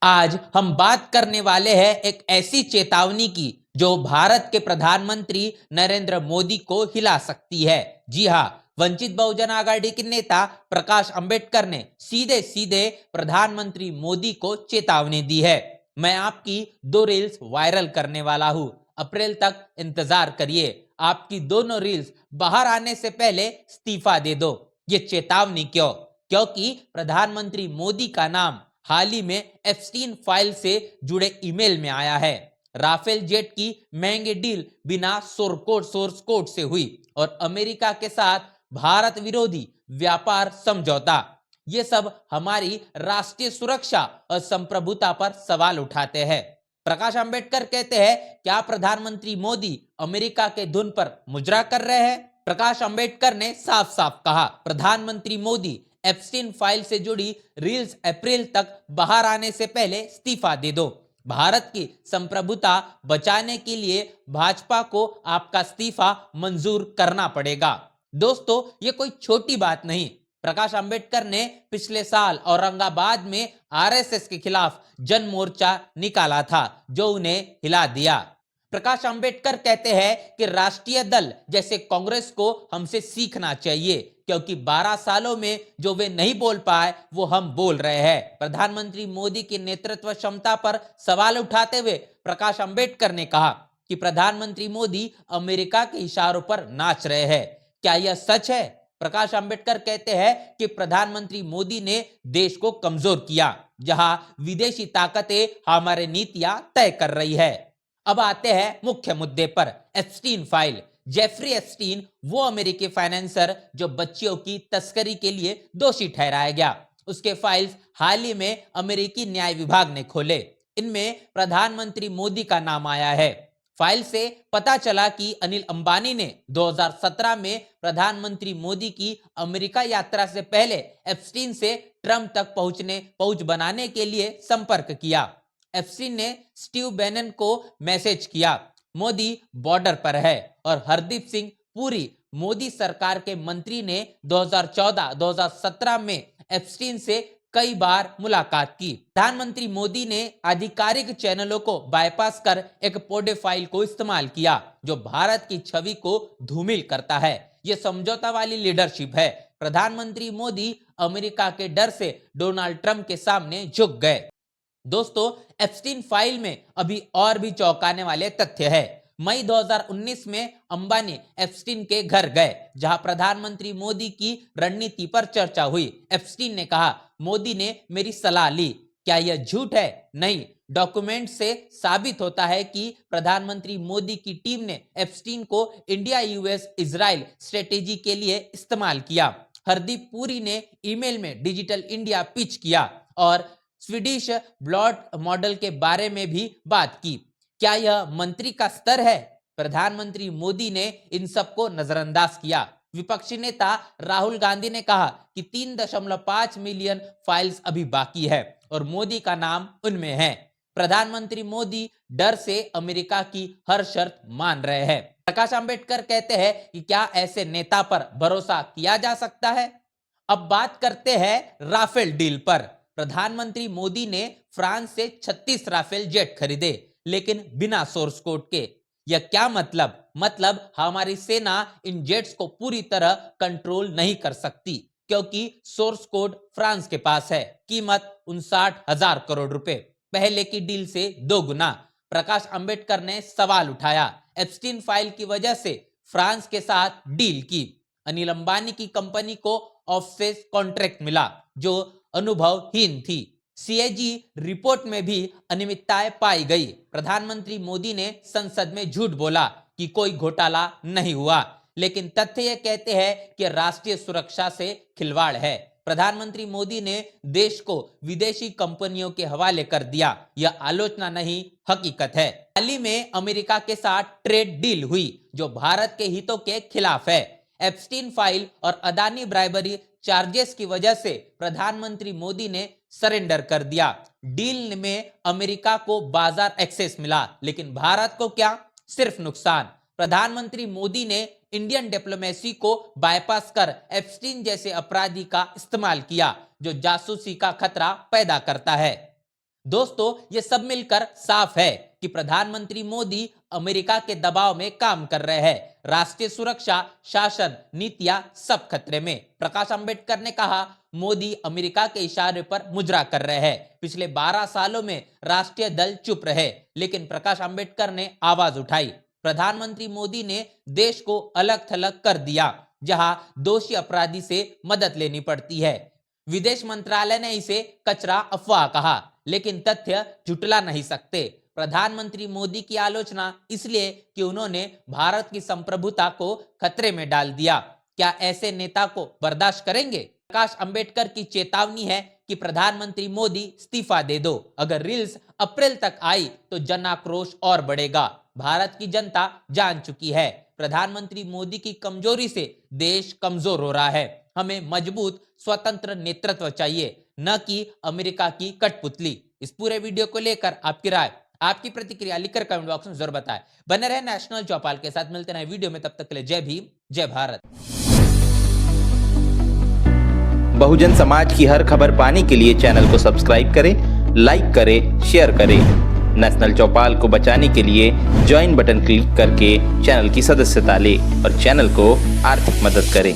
आज हम बात करने वाले हैं एक ऐसी चेतावनी की जो भारत के प्रधानमंत्री नरेंद्र मोदी को हिला सकती है। जी हां, वंचित बहुजन आघाड़ी के नेता प्रकाश अंबेडकर ने सीधे सीधे प्रधानमंत्री मोदी को चेतावनी दी है। मैं आपकी दो रील्स वायरल करने वाला हूं। अप्रैल तक इंतजार करिए। आपकी दोनों रील्स बाहर आने से पहले इस्तीफा दे दो। ये चेतावनी क्यों? क्योंकि प्रधानमंत्री मोदी का नाम हाल ही में एप्स्टीन फाइल से जुड़े ईमेल में आया है। राफेल जेट की महंगी डील बिना सोर्स कोड से हुई और अमेरिका के साथ भारत विरोधी व्यापार समझौता, ये सब हमारी राष्ट्रीय सुरक्षा और संप्रभुता पर सवाल उठाते हैं। प्रकाश अंबेडकर कहते हैं, क्या प्रधानमंत्री मोदी अमेरिका के धुन पर मुजरा कर रहे हैं? प्रकाश अंबेडकर ने साफ साफ कहा, प्रधानमंत्री मोदी एप्स्टीन फाइल से जुड़ी रील्स अप्रैल तक बाहर आने से पहले इस्तीफा दे दो। भारत की संप्रभुता बचाने के लिए भाजपा को आपका इस्तीफा मंजूर करना पड़ेगा। दोस्तों, ये कोई छोटी बात नहीं। प्रकाश अंबेडकर ने पिछले साल औरंगाबाद में आरएसएस के खिलाफ जन मोर्चा निकाला था, जो उन्हें हिला दिया। प्रकाश अंबेडकर कहते हैं कि राष्ट्रीय दल जैसे कांग्रेस को हमसे सीखना चाहिए, क्योंकि 12 सालों में जो वे नहीं बोल पाए वो हम बोल रहे हैं। प्रधानमंत्री मोदी की नेतृत्व क्षमता पर सवाल उठाते हुए प्रकाश अंबेडकर ने कहा कि प्रधानमंत्री मोदी अमेरिका के इशारों पर नाच रहे हैं। क्या यह सच है? प्रकाश अंबेडकर कहते हैं कि प्रधानमंत्री मोदी ने देश को कमजोर किया, जहां विदेशी ताकतें हमारे नीतियां तय कर रही है। अब आते हैं मुख्य मुद्दे पर। Epstein file. जेफरी एप्स्टीन वो अमेरिकी फाइनेंसर जो बच्चियों की तस्करी के लिए दोषी ठहराया गया, उसके फाइल्स हाल ही में अमेरिकी न्याय विभाग ने खोले। इनमें प्रधानमंत्री मोदी का नाम आया है। फाइल से पता चला कि अनिल अंबानी ने 2017 में प्रधानमंत्री मोदी की अमेरिका यात्रा से पहले एप्स्टीन से ट्रंप तक पहुंच बनाने के लिए संपर्क किया। एप्स्टीन ने स्टीव बैनन को मैसेज किया, मोदी बॉर्डर पर है, और हरदीप सिंह पुरी मोदी सरकार के मंत्री ने 2014-2017 में एप्स्टीन से कई बार मुलाकात की। प्रधानमंत्री मोदी ने आधिकारिक चैनलों को बाईपास कर एक पोडेफाइल को इस्तेमाल किया, जो भारत की छवि को धूमिल करता है। यह समझौता वाली लीडरशिप है। प्रधानमंत्री मोदी अमेरिका के डर से डोनाल्ड ट्रंप के सामने झुक गए। दोस्तों, एप्स्टीन फाइल में अभी और भी चौंकाने वाले तथ्य है। मई 2019 में अंबानी एप्स्टीन के घर गए, जहां प्रधानमंत्री मोदी की रणनीति पर चर्चा हुई। एप्स्टीन ने कहा, मोदी ने मेरी सलाह ली। क्या यह झूठ है? नहीं। डॉक्यूमेंट से साबित होता है कि प्रधानमंत्री मोदी की टीम ने एप्स्टीन को इंडिया यूएस इजराइल स्ट्रेटेजी के लिए इस्तेमाल किया। हरदीप पुरी ने ईमेल में डिजिटल इंडिया पिच किया और स्वीडिश ब्लॉट मॉडल के बारे में भी बात की। क्या यह मंत्री का स्तर है? प्रधानमंत्री मोदी ने इन सबको नजरअंदाज किया। विपक्षी नेता राहुल गांधी ने कहा कि 3.5 मिलियन फाइल्स अभी बाकी है और मोदी का नाम उनमें है। प्रधानमंत्री मोदी डर से अमेरिका की हर शर्त मान रहे हैं। प्रकाश अंबेडकर कहते हैं कि क्या ऐसे नेता पर भरोसा किया जा सकता है? अब बात करते हैं राफेल डील पर। प्रधानमंत्री मोदी ने फ्रांस से 36 राफेल जेट खरीदे, लेकिन बिना सोर्स कोड के। यह क्या मतलब हमारी सेना इन जेट्स को पूरी तरह कंट्रोल नहीं कर सकती, क्योंकि सोर्स कोड फ्रांस के पास है। कीमत 59,000 करोड़ रुपए, पहले की डील से 2 गुना। प्रकाश अंबेडकर ने सवाल उठाया, एप्स्टीन फाइल की वजह से फ्रांस के साथ डील की। अनिल अंबानी की कंपनी को ऑफसेस कॉन्ट्रैक्ट मिला, जो अनुभवहीन थी। सीएजी रिपोर्ट में भी अनियमितताएं पाई गई। प्रधानमंत्री मोदी ने संसद में झूठ बोला कि कोई घोटाला नहीं हुआ, लेकिन तथ्य यह कहते हैं कि राष्ट्रीय सुरक्षा से खिलवाड़ है। प्रधानमंत्री मोदी ने देश को विदेशी कंपनियों के हवाले कर दिया। यह आलोचना नहीं, हकीकत है। हाल ही में अमेरिका के साथ ट्रेड डील हुई, जो भारत के हितों के खिलाफ है। एप्स्टीन फाइल और अदानी ब्राइबरी चार्जेस की वजह से प्रधानमंत्री मोदी ने सरेंडर कर दिया। डील में अमेरिका को बाजार एक्सेस मिला, लेकिन भारत को क्या? सिर्फ नुकसान। प्रधानमंत्री मोदी ने इंडियन डिप्लोमेसी को बाईपास कर एप्स्टीन जैसे अपराधी का इस्तेमाल किया, जो जासूसी का खतरा पैदा करता है। दोस्तों, ये सब मिलकर साफ है कि प्रधानमंत्री मोदी अमेरिका के दबाव में काम कर रहे हैं। राष्ट्रीय सुरक्षा, शासन, नीतियां सब खतरे में। प्रकाश अंबेडकर ने कहा, मोदी अमेरिका के इशारे पर मुजरा कर रहे हैं। पिछले 12 सालों में राष्ट्रीय दल चुप रहे, लेकिन प्रकाश अंबेडकर ने आवाज उठाई। प्रधानमंत्री मोदी ने देश को अलग थलग कर दिया, जहां दोषी अपराधी से मदद लेनी पड़ती है। विदेश मंत्रालय ने इसे कचरा, अफवाह कहा, लेकिन तथ्य झुटला नहीं सकते। प्रधानमंत्री मोदी की आलोचना इसलिए कि उन्होंने भारत की संप्रभुता को खतरे में डाल दिया। क्या ऐसे नेता को बर्दाश्त करेंगे? प्रकाश अंबेडकर की चेतावनी है कि प्रधानमंत्री मोदी इस्तीफा दे दो। अगर रील्स अप्रैल तक आई तो जन आक्रोश और बढ़ेगा। भारत की जनता जान चुकी है, प्रधानमंत्री मोदी की कमजोरी से देश कमजोर हो रहा है। हमें मजबूत स्वतंत्र नेतृत्व चाहिए, न कि अमेरिका की कठपुतली। इस पूरे वीडियो को लेकर आपकी राय, आपकी प्रतिक्रिया लिखकर कमेंट बॉक्स में जरूर बताएं। बने रहे नेशनल चौपाल के साथ। मिलते हैं वीडियो में, तब तक के लिए जय भीम, जय भारत। बहुजन समाज की हर खबर पाने के लिए चैनल को सब्सक्राइब करें, लाइक करें, शेयर करें। नेशनल चौपाल को बचाने के लिए ज्वाइन बटन क्लिक करके चैनल की सदस्यता लें और चैनल को आर्थिक मदद करें।